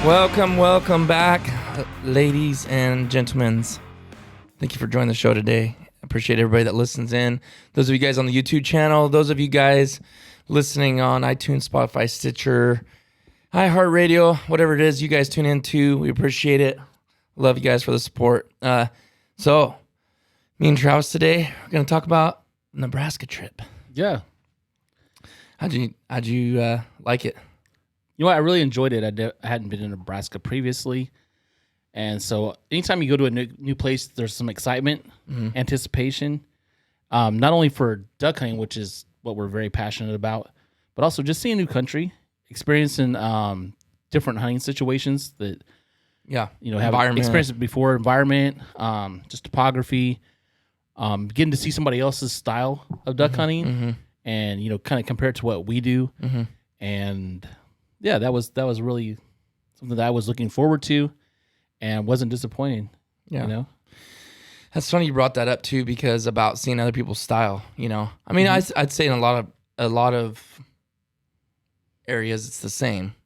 Welcome back, ladies and gentlemen. Thank you for joining the show today. I appreciate everybody that listens in. Those of you guys on the YouTube channel, those of you guys listening on iTunes, Spotify, Stitcher, iHeartRadio, whatever it is you guys tune into, we appreciate it. Love you guys for the support. So, me and Travis today, we're going to talk about Nebraska trip. Yeah. How'd you like it? You know what? I really enjoyed it. I hadn't been in Nebraska previously. And so anytime you go to a new place, there's some excitement, anticipation, not only for duck hunting, which is what we're very passionate about, but also just seeing a new country, experiencing different hunting situations that, have experienced it before, environment, just topography, getting to see somebody else's style of duck hunting and, kind of compare it to what we do. And yeah, that was really something that I was looking forward to and wasn't disappointing. Yeah. That's funny you brought that up too, because about seeing other people's style, I mean, I'd say in a lot of areas it's the same.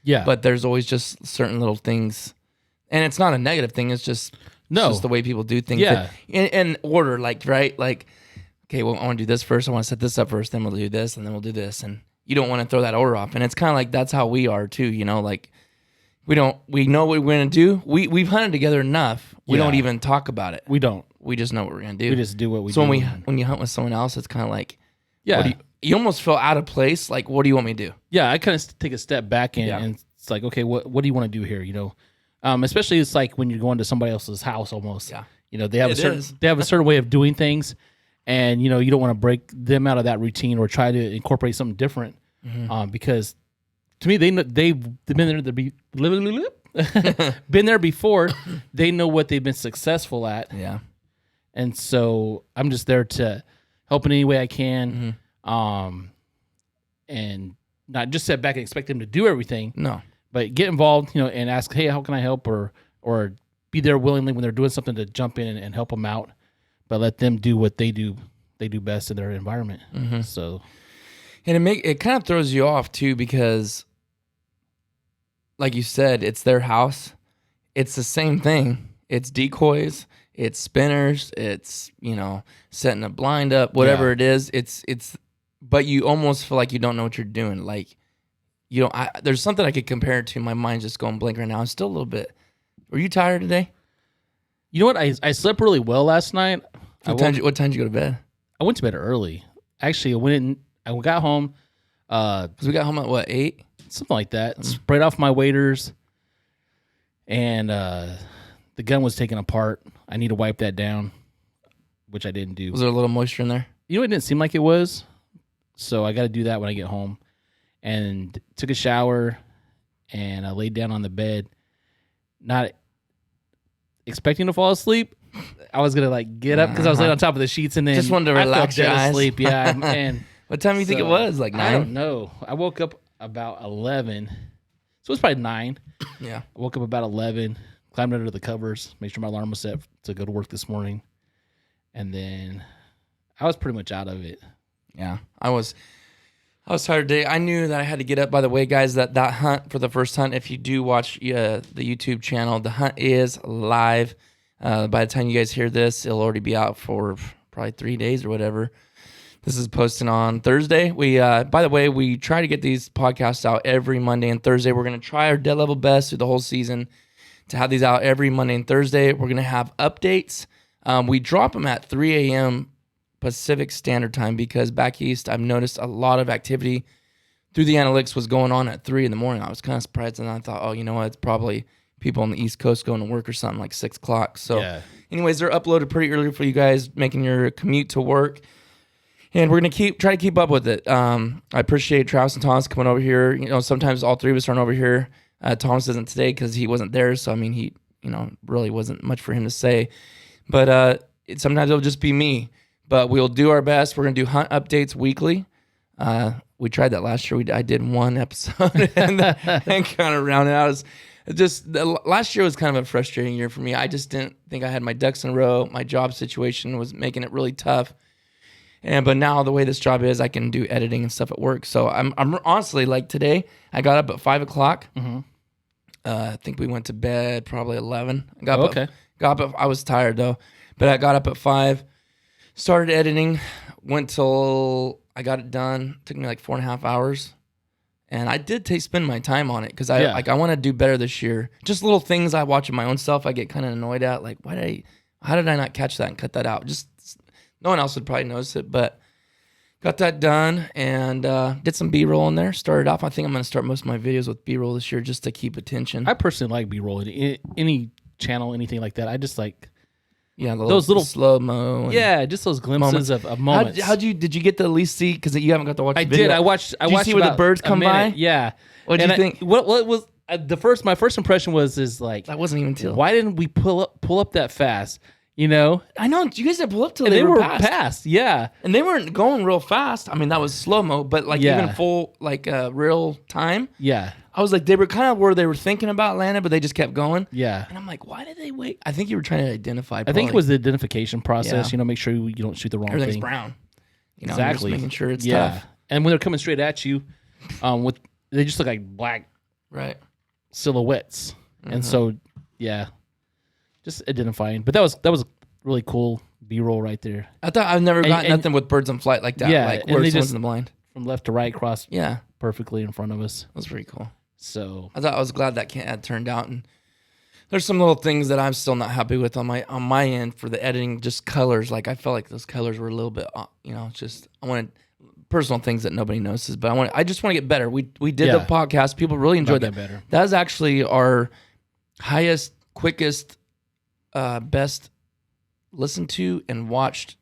Yeah. But there's always just certain little things, and it's not a negative thing. It's just the way people do things. Yeah. In order, right? Like, okay, well, I want to do this first. I want to set this up first. Then we'll do this, and then we'll do this. And you don't want to throw that order off. And it's kind of like that's how we are too. Like we know what we're going to do. We've hunted together enough. We don't even talk about it. We don't. We just know what we're going to do. We just do what we do. So when you hunt with someone else, it's kind of like, yeah, you almost feel out of place. Like, what do you want me to do? Yeah, I kind of take a step back and it's like, okay, what do you want to do here? Especially it's like when you're going to somebody else's house almost. Yeah. They have a certain way of doing ththings, and you don't want to break them out of that routine or try to incorporate something different. Because to me, they've been there before. They know what they've been successful at. Yeah. And so I'm just there to help in any way I can. And not just sit back and expect them to do everything. No. But get involved, and ask, hey, how can I help? Or be there willingly when they're doing something to jump in and help them out. But let them do what they do best in their environment. So, and it kind of throws you off too, because like you said, it's their house. It's the same thing. It's decoys, it's spinners, it's, setting a blind up, whatever it is. But you almost feel like you don't know what you're doing. Like, there's something I could compare it to. My mind's just going blank right now. I'm still a little bit. Were you tired today? You know what? I slept really well last night. What time did you go to bed? I went to bed early. Actually, I got home. Because we got home at what, 8? Something like that. Sprayed off my waders, and the gun was taken apart. I need to wipe that down, which I didn't do. Was there a little moisture in there? It didn't seem like it was, so I got to do that when I get home. And took a shower, and I laid down on the bed, not expecting to fall asleep. I was gonna get up because I was laying on top of the sheets, and then just wanted to relax your eyes. Asleep. Yeah. And what time do you think it was? Like 9? I don't know. I woke up about 11, so it was probably 9. Yeah. I woke up about 11, climbed under the covers, made sure my alarm was set to go to work this morning, and then I was pretty much out of it. Yeah, I was tired today. I knew that I had to get up. By the way, guys, that hunt for the first hunt, if you do watch the YouTube channel, the hunt is live. By the time you guys hear this, it'll already be out for probably 3 days or whatever. This is posting on Thursday. By the way, we try to get these podcasts out every Monday and Thursday. We're going to try our dead level best through the whole season to have these out every Monday and Thursday. We're going to have updates. We drop them at 3 a.m. Pacific Standard Time because back east, I've noticed a lot of activity through the analytics was going on at 3 in the morning. I was kind of surprised, and I thought, oh, you know what? It's probably people on the East Coast going to work or something like 6 o'clock. So anyways, they're uploaded pretty early for you guys making your commute to work. And we're going to try to keep up with it. I appreciate Travis and Thomas coming over here. Sometimes all three of us aren't over here. Thomas isn't today because he wasn't there. So, I mean, he, really wasn't much for him to say. But sometimes it'll just be me. But we'll do our best. We're going to do hunt updates weekly. We tried that last year. I did one episode and kind of rounded out. Last year was kind of a frustrating year for me. I just didn't think I had my ducks in a row. My job situation was making it really tough. But now the way this job is, I can do editing and stuff at work. So I'm honestly, like today, I got up at 5 o'clock. I think we went to bed probably 11. Got up. I was tired though, but I got up at 5. Started editing. Went till I got it done. Took me like 4.5 hours. And I did spend my time on it because I want to do better this year. Just little things I watch in my own self I get kind of annoyed at. Like, how did I not catch that and cut that out? Just no one else would probably notice it, but got that done and did some B-roll in there. Started off. I think I'm going to start most of my videos with B-roll this year just to keep attention. I personally like B-roll. Any channel, anything like that. I just like those little slow-mo. Just those glimpses of moments. Did you get to at least see, because you haven't got to watch the video. I did. I watched Did you see where the birds come by? Yeah. What did you think? What was my first impression was like, that wasn't even Teal. Why didn't we pull up that fast? You know, I know you guys didn't pull up till they were past. Yeah, and they weren't going real fast. I mean, that was slow mo, but like even full real time. Yeah, I was like, they were kind of where they were thinking about landing, but they just kept going. Yeah, and I'm like, why did they wait? I think you were trying to identify. I think it was the identification process. Yeah. Make sure you don't shoot the wrong Everything's thing. Brown. Exactly, just making sure it's tough. And when they're coming straight at you, they just look like black silhouettes, and so just identifying. But that was really cool B-roll right there. I thought I've never got nothing with birds in flight like that. Yeah, like where someone's in the blind from left to right, cross. Perfectly in front of us. That was pretty cool. So I was glad that ad turned out. And there's some little things that I'm still not happy with on my end for the editing. Just colors. Like I felt like those colors were a little bit, just I wanted personal things that nobody notices. But I just want to get better. We did the podcast. People really enjoyed that. Better. That was actually our highest, quickest, best listened to and watched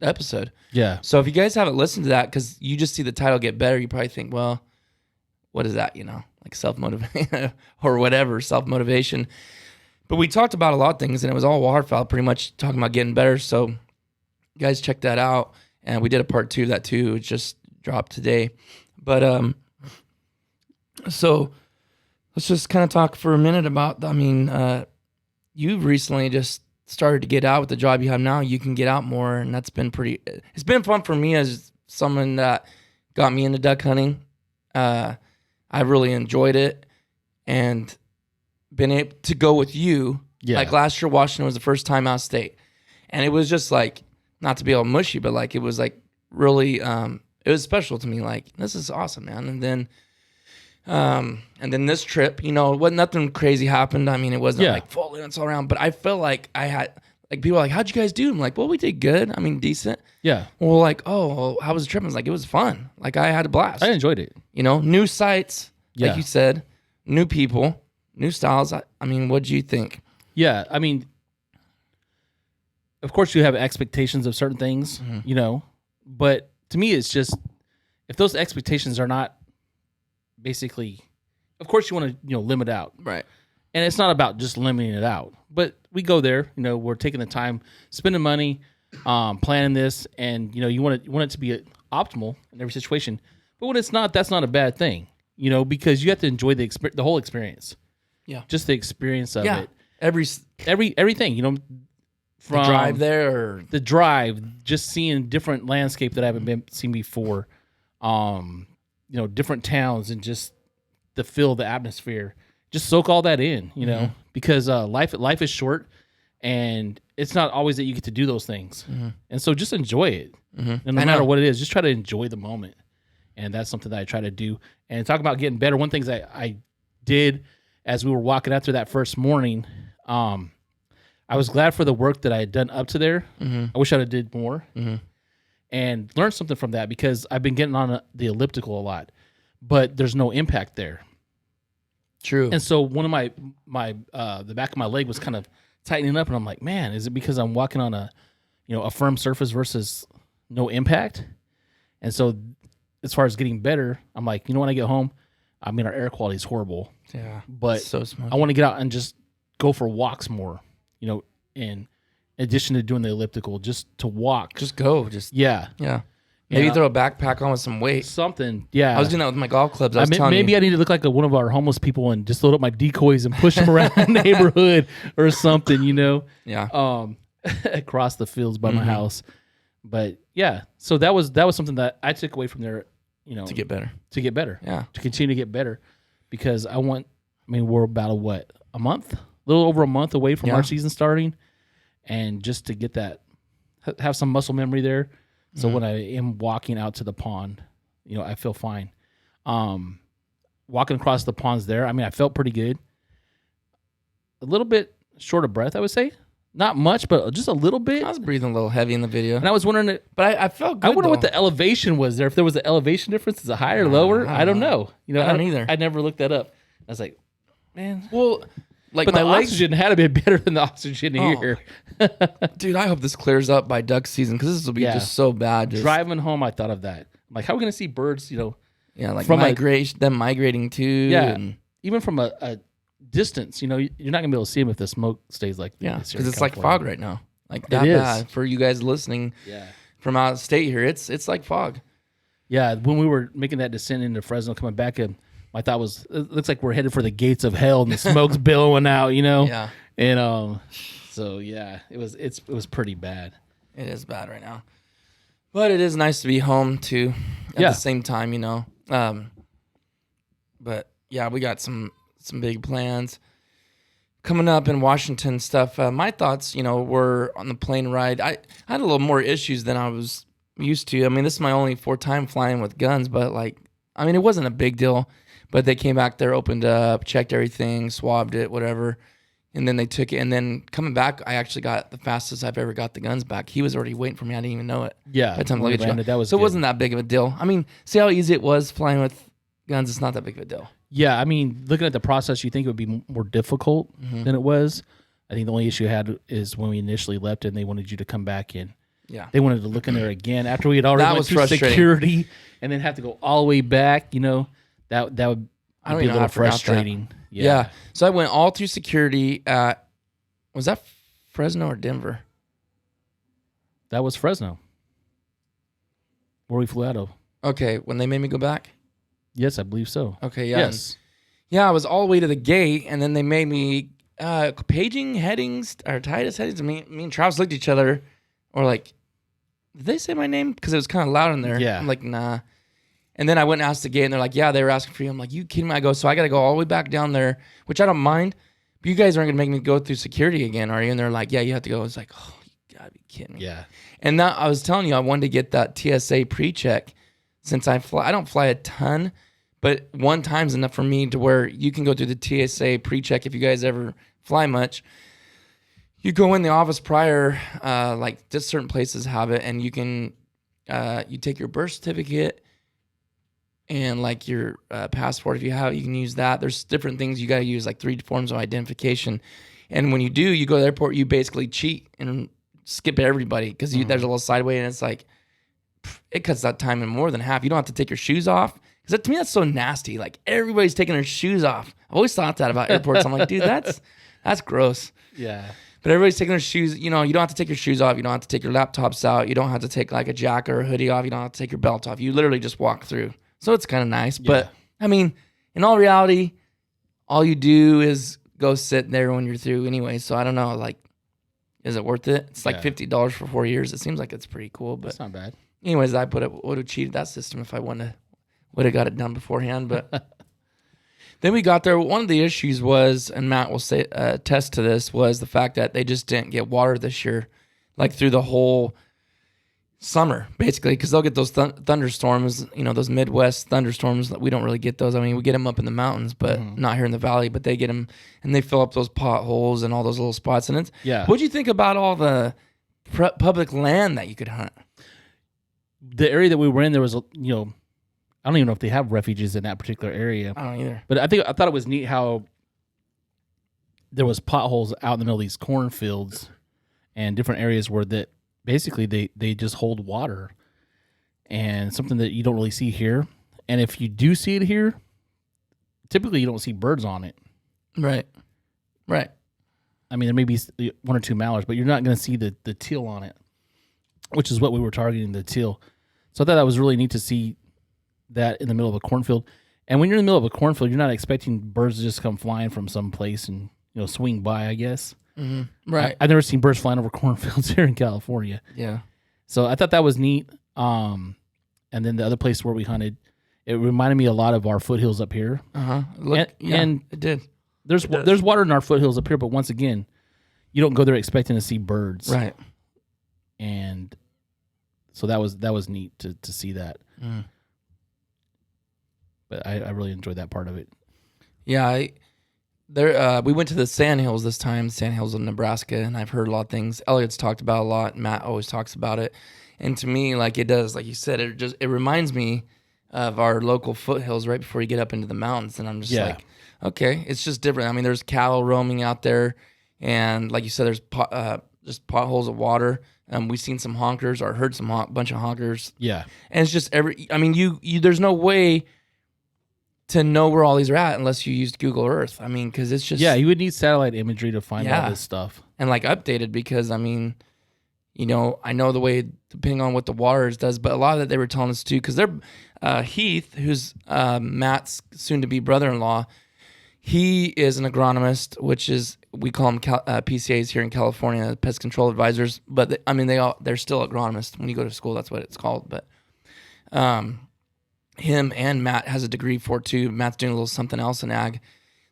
episode. Yeah. So if you guys haven't listened to that, because you just see the title Get Better, you probably think, well, what is that? Like self-motivation or whatever, self-motivation. But we talked about a lot of things, and it was all waterfowl, pretty much talking about getting better. So you guys check that out. And we did a part 2 of that too. It just dropped today. But so let's just kind of talk for a minute about, you've recently just started to get out with the job you have now. You can get out more, and that's been it's been fun for me as someone that got me into duck hunting. I really enjoyed it and been able to go with you. Yeah. Like last year, Washington was the first time out of state. And it was just like, not to be all mushy, but like, it was like really, it was special to me. Like, this is awesome, man. And then this trip, nothing crazy happened. I mean, it wasn't like full limits all around, but I felt like I had, like, people were like, how'd you guys do? I'm like, well, we did good. I mean, decent. Yeah. Well, like, oh, how was the trip? I was like, it was fun. Like, I had a blast. I enjoyed it. New sites, like you said, new people, new styles. I mean, what'd you think? Yeah. I mean, of course you have expectations of certain things, but to me, it's just, if those expectations are not basically, of course you want to, limit out. Right. And it's not about just limiting it out, but we go there, we're taking the time, spending money, planning this, and, you want it to be optimal in every situation. But when it's not, that's not a bad thing, because you have to enjoy the whole experience. Yeah. Just the experience of it. Everything, from the drive there, or the drive, just seeing different landscape that I haven't seen before, different towns, and just the feel, the atmosphere. Just soak all that in, because life is short, and it's not always that you get to do those things. Mm-hmm. And so just enjoy it. Mm-hmm. And no matter what it is, just try to enjoy the moment. And that's something that I try to do. And talk about getting better. One of the things I did as we were walking out there that first morning, I was glad for the work that I had done up to there. Mm-hmm. I wish I had did more, and learned something from that, because I've been getting on the elliptical a lot, but there's no impact there. True. And so one of my the back of my leg was kind of tightening up, and I'm like, man, is it because I'm walking on a firm surface versus no impact? And so as far as getting better, I'm like, when I get home, I mean, our air quality is horrible. Yeah. But so I want to get out and just go for walks more. In addition to doing the elliptical, just to walk. Just go. Yeah. Maybe throw a backpack on with some weight. Something. Yeah. I was doing that with my golf clubs. I need to look like one of our homeless people and just load up my decoys and push them around the neighborhood or something, Yeah. Across the fields by my house. But yeah, so that was something that I took away from there, to get better. Yeah. To continue to get better, because I want mean, we're about a month, a little over a month away from Yeah. our season starting, and just to get that, have some muscle memory there. So when I am walking out to the pond, I feel fine. Walking across the ponds there, I mean, I felt pretty good. A little bit short of breath, I would say. Not much, but just a little bit. I was breathing a little heavy in the video. And I was wondering, but I felt good, I wonder what though. the elevation was there. If there was an elevation difference, is it higher or lower? I don't know. I don't either. I never looked that up. I was like, man. Well, like but my the legs, oxygen had to be better than the oxygen here. dude, I hope this clears up by duck season because this will be just so bad. Driving home, I thought of that. I'm like, how are we going to see birds, Yeah, like from them migrating too. Yeah, and, even from a distance, you're not going to be able to see them if the smoke stays like yeah, this. because it's like fog right now. Like that It is. bad for you guys listening. Yeah. From out of state here, it's like fog. Yeah, when we were making that descent into Fresno, coming back, my thought was, it looks like we're headed for the gates of hell, and the smoke's billowing out, Yeah, and so yeah, it was pretty bad. it is bad right now, but it is nice to be home too. At the same time, But yeah, we got some big plans coming up in Washington stuff. My thoughts, were on the plane ride. I had a little more issues than I was used to. I mean, this is my only 4th time flying with guns, but it wasn't a big deal. But they came back there, opened up, checked everything, swabbed it, whatever. And then they took it. And then coming back, I actually got the fastest I've ever got the guns back. He was already waiting for me. I didn't even know it. Yeah. By the time the when we luggage landed, got- that was so it good. wasn't that big of a deal. I mean, see how easy it was flying with guns? It's not that big of a deal. Yeah, I mean, looking at the process, you think it would be more difficult than it was. I think the only issue I had is when we initially left and they wanted you to come back in. Yeah. They wanted to look in there again after we had already That went was through frustrating. security and then have to go all the way back. That would I don't be a even know little how I forgot that. frustrating. Yeah. So I went all through security at, was that Fresno or Denver? That was Fresno, where we flew out of. Okay, when they made me go back? Yes, I believe so. Okay, yeah. Yes. Yeah, I was all the way to the gate, and then they made me paging headings, or Titus headings. And me and Travis looked at each other, or like, did they say my name? Because it was kind of loud in there. Yeah. I'm like, nah. And then I went and asked the gate, and they're like, yeah, they were asking for you. I'm like, you kidding me? I go, so I got to go all the way back down there, which I don't mind, but you guys aren't going to make me go through security again, are you? And they're like, yeah, you have to go. I was like, oh, you got to be kidding me. Yeah. And now I was telling you, I wanted to get that TSA pre-check since I don't fly a ton, but one time's enough for me to where you can go through the TSA pre-check if you guys ever fly much. You go in the office prior, like just certain places have it, and you can, you take your birth certificate and like your passport if you have, you can use that. There's different things you got to use, like 3 forms of identification. And when you do, you go to the airport, you basically cheat and skip everybody because there's a little sideway, and it's like, it cuts that time in more than half. You don't have to take your shoes off. Because to me, that's so nasty. Like, everybody's taking their shoes off. I've always thought that about airports. I'm like, dude, that's gross. Yeah. But everybody's taking their shoes. You don't have to take your shoes off. You don't have to take your laptops out. You don't have to take like a jacket or a hoodie off. You don't have to take your belt off. You literally just walk through. So it's kind of nice. Yeah. But, I mean, in all reality, all you do is go sit there when you're through anyway. So I don't know, like, is it worth it? It's like $50 for 4 years. It seems like it's pretty cool. But That's not bad. anyways, I would have cheated that system if I would have got it done beforehand. But then we got there. One of the issues was, and Matt will say attest to this, was the fact that they just didn't get water this year, like through the whole summer, basically, because they'll get those thunderstorms, those Midwest thunderstorms. That we don't really get those. I mean, we get them up in the mountains, but not here in the valley. But they get them, and they fill up those potholes and all those little spots. And it's What'd you think about all the public land that you could hunt? The area that we were in, there was, I don't even know if they have refuges in that particular area. I don't either. But I thought it was neat how there was potholes out in the middle of these cornfields and different areas where that basically they just hold water, and something that you don't really see here. And if you do see it here, typically you don't see birds on it. Right. I mean, there may be 1 or 2 mallards, but you're not going to see the teal on it, which is what we were targeting, the teal. So I thought that was really neat to see that in the middle of a cornfield. And when you're in the middle of a cornfield, you're not expecting birds to just come flying from some place and swing by, I guess. Mm-hmm. Right. I've never seen birds flying over cornfields here in California. Yeah. So I thought that was neat. And then the other place where we hunted, it reminded me a lot of our foothills up here. And it did. there's water in our foothills up here, but once again, you don't go there expecting to see birds, right? And so that was neat to see that. But I really enjoyed that part of it. Yeah, we went to the Sandhills this time, Sandhills of Nebraska, and I've heard a lot of things. Elliot's talked about it a lot. Matt always talks about it, and to me, like it does, like you said, it reminds me of our local foothills right before you get up into the mountains, and I'm just like, okay, it's just different. I mean, there's cattle roaming out there, and like you said, there's just potholes of water. We've seen some honkers or heard some bunch of honkers. Yeah, and it's just I mean, you there's no way to know where all these are at unless you used Google Earth. I mean, because it's just... Yeah, you would need satellite imagery to find all this stuff. And like updated because, I mean, you know, I know the way, depending on what the waters does, but a lot of that they were telling us too, because they're... Heath, who's Matt's soon-to-be brother-in-law, he is an agronomist, which is, we call them PCAs here in California, pest control advisors, but they're still agronomists. When you go to school, that's what it's called, but... him and Matt has a degree for it too. Matt's doing a little something else in ag,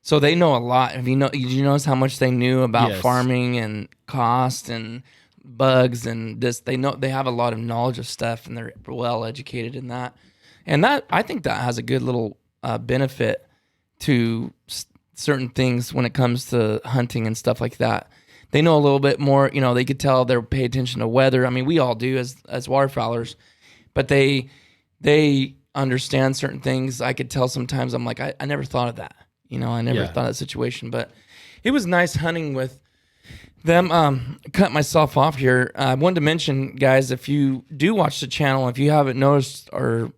so they know a lot. Did you notice how much they knew about farming and cost and bugs and this? They have a lot of knowledge of stuff, and they're well educated in that. And that, I think that has a good little benefit to certain things when it comes to hunting and stuff like that. They know a little bit more. You know, they could tell they pay attention to weather. I mean, we all do as waterfowlers, but they understand certain things. I could tell sometimes I'm like, I never thought of that. You know, I never thought of that situation. But it was nice hunting with them. Cut myself off here. I wanted to mention, guys, if you do watch the channel, if you haven't noticed or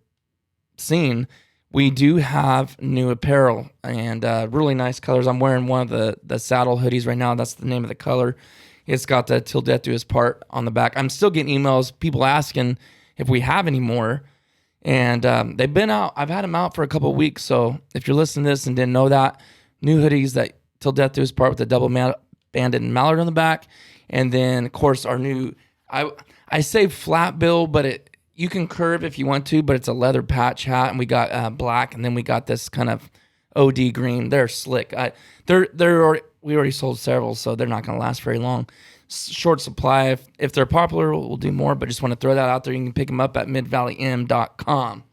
seen, we do have new apparel and really nice colors. I'm wearing one of the saddle hoodies right now. That's the name of the color. It's got the Till Death Do Us Part on the back. I'm still getting emails, people asking if we have any more. And they've been out. I've had them out for a couple of weeks. So if you're listening to this and didn't know that, new hoodies that Till Death Do Us Part with the double banded mallard on the back. And then, of course, our new, I say flat bill, but you can curve if you want to, but it's a leather patch hat. And we got black, and then we got this kind of OD green. They're slick. We already sold several, so they're not going to last very long. Short supply. If they're popular, we'll do more, but just want to throw that out there. You can pick them up at midvalleym.com.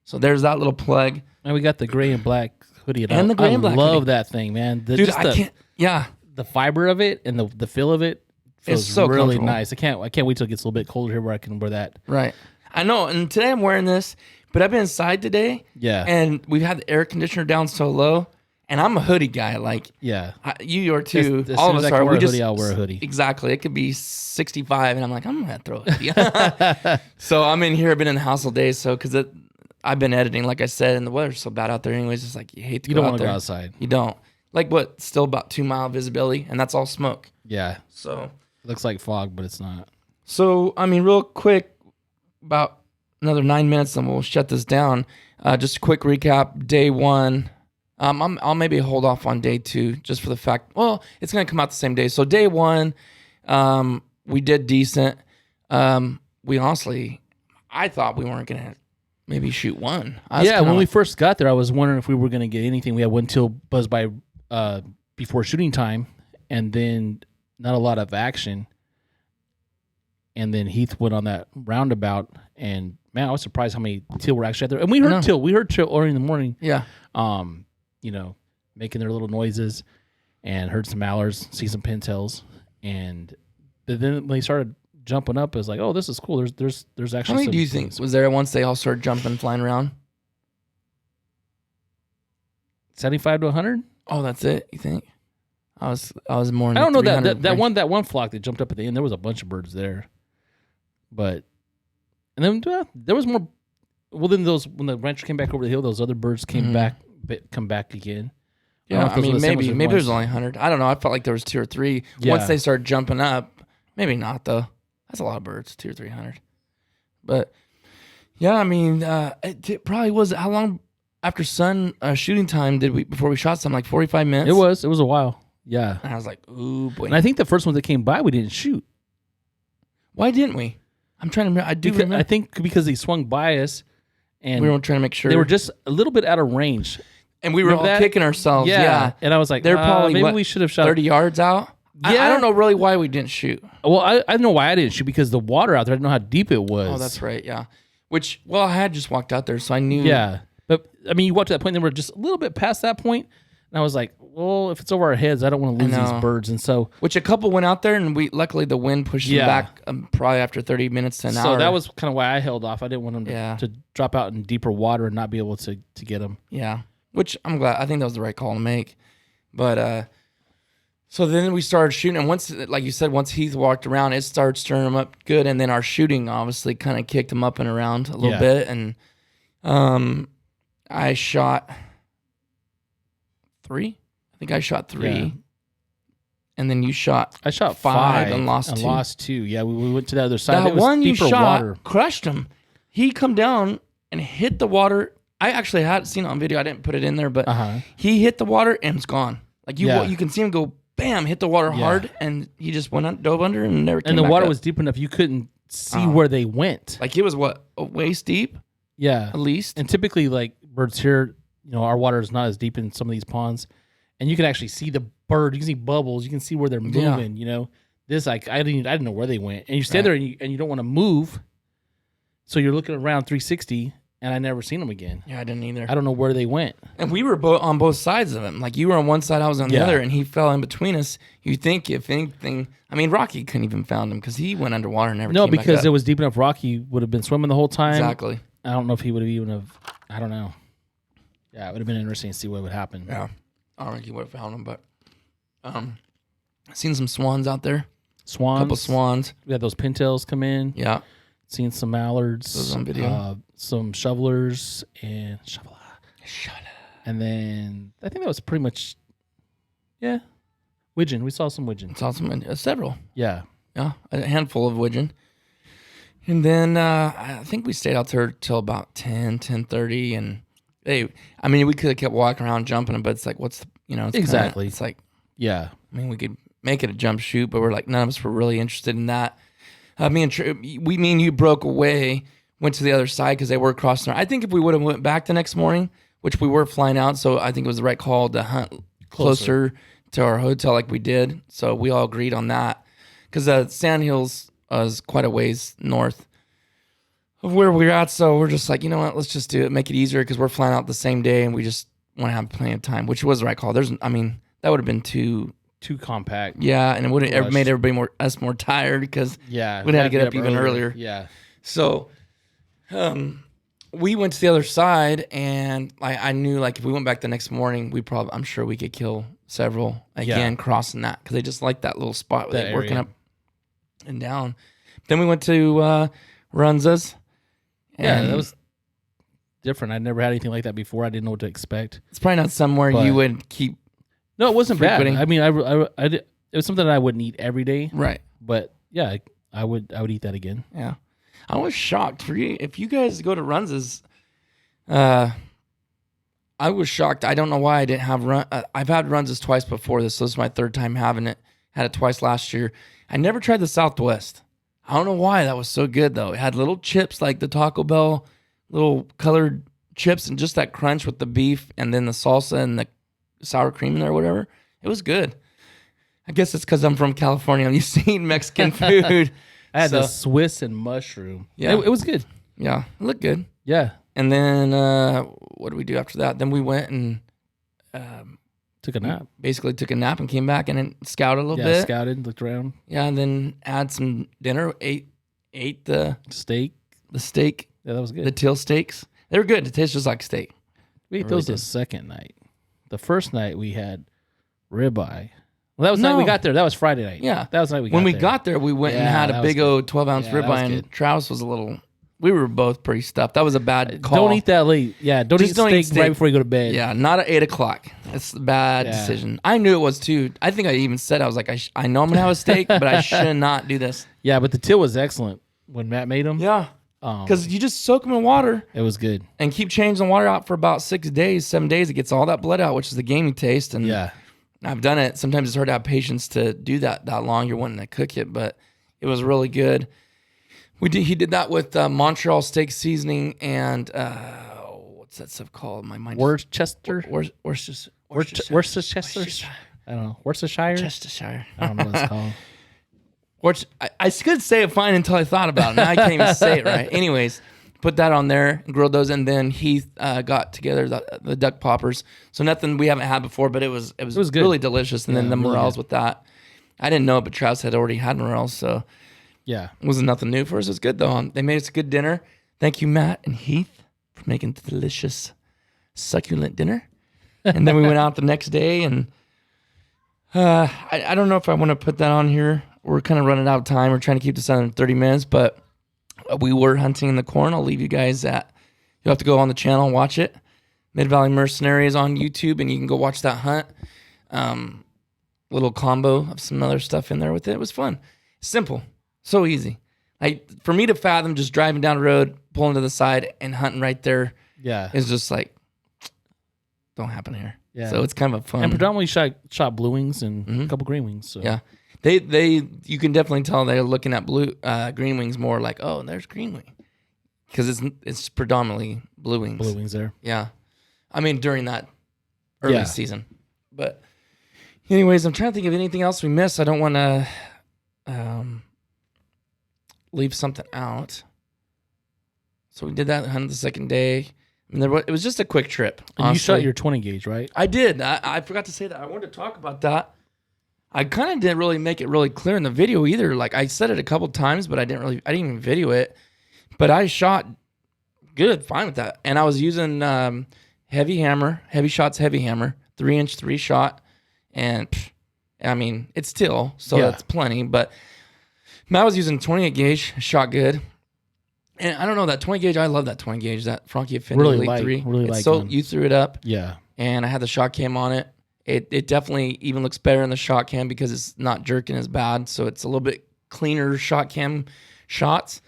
So there's that little plug. And we got the gray and black hoodie. And the gray and black I love hoodie. that thing, man. Dude, I can't. Yeah. The fiber of it and the feel of it feels it's so really nice. I can't wait till it gets a little bit colder here where I can wear that. Right. I know. And today I'm wearing this, but I've been inside today. Yeah. And we've had the air conditioner down so low. And I'm a hoodie guy, like you are too. As all soon of as us I are. can wear We a just hoodie, I'll wear a hoodie. Exactly. It could be 65, and I'm like, I'm gonna throw a hoodie. So I'm in here. I've been in the house all day, so because I've been editing, like I said, and the weather's so bad out there. Anyways, it's like you hate to. You go don't out want to there. go outside. You don't. Like what? Still about 2 mile visibility, and that's all smoke. Yeah. So it looks like fog, but it's not. So I mean, real quick, about another 9 minutes, and we'll shut this down. Just a quick recap. Day one. I'll maybe hold off on day two just for the fact, well, it's going to come out the same day. So day one, we did decent. We honestly, I thought we weren't going to maybe shoot one. When we first got there, I was wondering if we were going to get anything. We had one till buzz by before shooting time, and then not a lot of action. And then Heath went on that roundabout, and man, I was surprised how many teal were actually out there. And we heard teal. We heard teal early in the morning. Yeah. You know, making their little noises, and heard some mallards, see some pintails, but then when they started jumping up, it was like, oh, this is cool. There's actually. How many do you think was there once they all started jumping, flying around? 75 to 100. Oh, that's it. You think? I was more. I don't know that one flock that jumped up at the end. There was a bunch of birds there, and then there was more. Well, then when the rancher came back over the hill, those other birds came back. Come back again. Yeah, I mean, maybe there's only 100. I don't know. I felt like there was 2 or 3. Yeah. Once they started jumping up, maybe not though. That's a lot of birds, 200 or 300. But yeah, I mean, it probably was. How long after sun shooting time before we shot? Something like 45 minutes. It was a while. Yeah, and I was like, ooh boy. And I think the first one that came by, we didn't shoot. Why didn't we? I'm trying to remember. Remember. I think because they swung by us, and we were trying to make sure they were just a little bit out of range. And we were all kicking ourselves. Yeah. And I was like, they're probably maybe we should have shot 30 yards out. Yeah. I don't know really why we didn't shoot. Well, I don't know why I didn't shoot because the water out there, I didn't know how deep it was. Oh, that's right. Yeah. I had just walked out there, so I knew. Yeah. But, I mean, you walked to that point, and then we're just a little bit past that point, and I was like, well, if it's over our heads, I don't want to lose these birds. And so. Which a couple went out there, and luckily the wind pushed them back probably after 30 minutes to an hour. So that was kind of why I held off. I didn't want them to drop out in deeper water and not be able to get them. Yeah. Which I'm glad. I think that was the right call to make. But, so then we started shooting, and once, like you said, once Heath walked around, it started stirring them up good, and then our shooting obviously kind of kicked them up and around a little bit, and I shot 3. I think I shot 3, and then you shot. I shot 5 and lost 2. Lost 2. Yeah, we went to the other side. That one you shot crushed him. He come down and hit the water. I actually had seen it on video. I didn't put it in there, but he hit the water and it's gone. Like you can see him go. Bam! Hit the water hard, and he just dove under and never came back. And the water up. was deep enough you couldn't see where they went. Like it was waist deep. Yeah, at least. And typically, like birds here, our water is not as deep in some of these ponds, and you can actually see the bird. You can see bubbles. You can see where they're moving. This I didn't know where they went. And you stand there and you don't want to move, so you're looking around 360. And I never seen them again. Yeah, I didn't either. I don't know where they went. And we were on both sides of him. Like you were on one side, I was on the other, and he fell in between us. You think if anything, I mean, Rocky couldn't even found him because he went underwater and never came back up. No, because it was deep enough. Rocky would have been swimming the whole time. Exactly. I don't know if he would have I don't know. Yeah, it would have been interesting to see what would happen. Yeah. I don't think he would have found him, but I've seen some swans out there. Swans. A couple swans. We had those pintails come in. Yeah. Seen some mallards. Those on video. Some shovelers and shoveler. And then I think that was pretty much, widgeon. We saw some widgeon. Saw some, several. Yeah. Yeah, a handful of widgeon. And then I think we stayed out there till about 10:30. And we could have kept walking around jumping, but it's like, what's the, it's exactly. It's like, yeah. I mean, we could make it a jump shoot, but we're like, none of us were really interested in that. Me and you broke away, went to the other side because they were crossing. I think if we would have went back the next morning, which we were flying out, so I think it was the right call to hunt closer to our hotel like we did. So we all agreed on that because Sandhills was quite a ways north of where we were at. So we're just like, you know what, let's just do it, make it easier because we're flying out the same day and we just want to have plenty of time, which was the right call. That would have been too compact. Yeah, and it would have made everybody more tired because we'd have to get up even earlier. Yeah. So we went to the other side, and I knew like if we went back the next morning, I'm sure we could kill several again crossing that because they just like that little spot where they're working up and down. Then we went to Runza's. Yeah, that was different. I'd never had anything like that before. I didn't know what to expect. It's probably not somewhere you would keep. No, it wasn't bad. I mean, it was something that I wouldn't eat every day. Right. But yeah, I would eat that again. Yeah. I was shocked for you. If you guys go to Runza's, I was shocked. I don't know why I didn't have I've had Runza's twice before this. So this is my third time having it. Had it twice last year. I never tried the Southwest. I don't know why that was so good though. It had little chips like the Taco Bell, little colored chips, and just that crunch with the beef, and then the salsa and the sour cream in there or whatever. It was good. I guess it's because I'm from California. I'm used to eating Mexican food. I had the Swiss and mushroom. Yeah. It was good. Yeah. It looked good. Yeah. And then what did we do after that? Then we went and took a nap. Basically took a nap and came back and then scouted a little bit. Yeah, scouted, looked around. Yeah, and then had some dinner. Ate the steak. The steak. Yeah, that was good. The teal steaks. They were good. It tastes just like steak. We ate those the second night. The first night we had ribeye. Well, that was the night we got there. That was Friday night. Yeah. That was the night we got there. When we got there, we went and had a big old 12-ounce ribeye, and Travis was a little... We were both pretty stuffed. That was a bad call. Don't eat that late. Yeah, don't eat steak right before you go to bed. Yeah, not at 8 o'clock. It's a bad decision. I knew it was too. I think I even said, I was like, I know I'm going to have a steak, but I should not do this. Yeah, but the teal was excellent when Matt made them. Yeah. Because you just soak them in water. It was good. And keep changing the water out for about 7 days. It gets all that blood out, which is the gamey taste. And yeah. I've done it. Sometimes it's hard to have patience to do that long. You're wanting to cook it, but it was really good. He did that with Montreal steak seasoning and what's that stuff called? My mind. Worcester. Worcestershire. I don't know. Worcestershire. Chestershire. I don't know what it's called. I could say it fine until I thought about it. Now I can't even say it right. Anyways, put that on there, grilled those, and then Heath got together the duck poppers. So nothing we haven't had before, but it was good. Really delicious. And then the morels with that. I didn't know it, but Travis had already had morels, so yeah, it wasn't nothing new for us. It was good though. They made us a good dinner. Thank you, Matt and Heath, for making the delicious, succulent dinner. And then we went out the next day, and I don't know if I want to put that on here. We're kind of running out of time. We're trying to keep this under 30 minutes, but we were hunting in the corn. I'll leave you guys at. You'll have to go on the channel and watch it. Mid Valley Mercenaries on YouTube, and you can go watch that hunt. Little combo of some other stuff in there with it. It was fun. Simple. So easy. For me to fathom just driving down the road, pulling to the side, and hunting right there is just like, don't happen here. Yeah. So it's kind of a fun. And predominantly shot blue wings and a couple green wings. So. Yeah. You can definitely tell they're looking at green wings more like, oh, there's green wing. Because it's predominantly blue wings. Blue wings there. Yeah. I mean, during that early season. But anyways, I'm trying to think of anything else we missed. I don't want to leave something out. So we did that hunt the second day. I mean, it was just a quick trip. And you shot your 20 gauge, right? I did. I forgot to say that. I wanted to talk about that. I kind of didn't really make it really clear in the video either. Like I said it a couple times, but I didn't even video it. But I shot good, fine with that. And I was using heavy shots, 3-inch 3-shot. And I mean, it's still, so that's plenty. But I was using 28 gauge, shot good. And I don't know, that 20 gauge, I love that 20 gauge, that Frankie Affinity Elite 3. Really like so you threw it up. Yeah. And I had the shot cam on it. It definitely even looks better in the shot cam because it's not jerking as bad. So it's a little bit cleaner shot cam shots.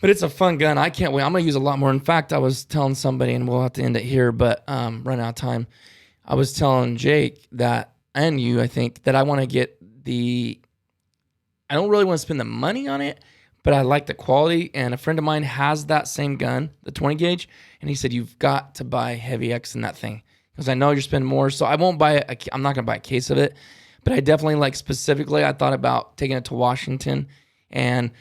But it's a fun gun. I can't wait. I'm going to use a lot more. In fact, I was telling somebody, and we'll have to end it here, but run out of time. I was telling Jake that, and you, I think, that I want to get I don't really want to spend the money on it, but I like the quality. And a friend of mine has that same gun, the 20 gauge, and he said, you've got to buy Heavy X in that thing. Because I know you're spending more, so I won't buy it. I'm not going to buy a case of it, but I definitely specifically, I thought about taking it to Washington and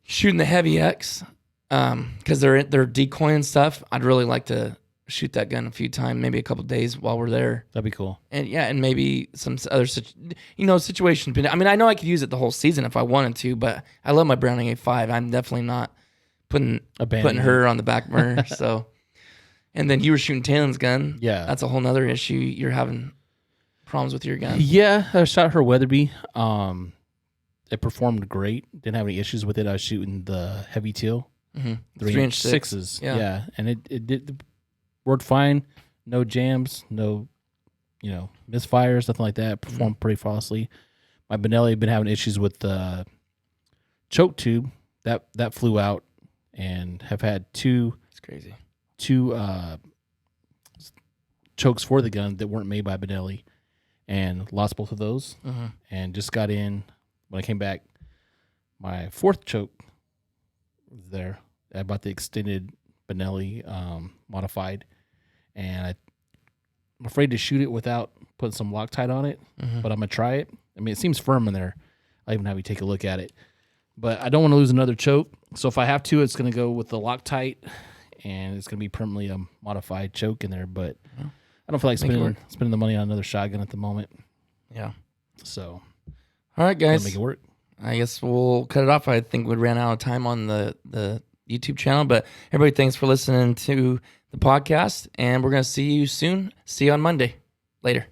shooting the Heavy X because they're decoying stuff. I'd really like to shoot that gun a few times, maybe a couple days while we're there. That'd be cool. And and maybe some other situations. I mean, I know I could use it the whole season if I wanted to, but I love my Browning A5. I'm definitely not putting her on the back burner. So. And then you were shooting Talen's gun. Yeah. That's a whole nother issue. You're having problems with your gun. Yeah, I shot her Weatherby. It performed great. Didn't have any issues with it. I was shooting the Heavy Teal. 3-inch 6s. Yeah. And it did worked fine. No jams, no misfires, nothing like that. Performed pretty flawlessly. My Benelli had been having issues with the choke tube. That flew out, and have had two chokes for the gun that weren't made by Benelli, and lost both of those. And just got in when I came back. My fourth choke was there. I bought the extended Benelli modified, and I'm afraid to shoot it without putting some Loctite on it. But I'm gonna try it. I mean, it seems firm in there. I'll even have you take a look at it. But I don't want to lose another choke, so if I have to, it's gonna go with the Loctite. And it's going to be permanently a modified choke in there, but I don't feel like spending the money on another shotgun at the moment. Yeah. So, all right, guys, make it work. I guess we'll cut it off. I think we ran out of time on the YouTube channel, but everybody, thanks for listening to the podcast, and we're going to see you soon. See you on Monday. Later.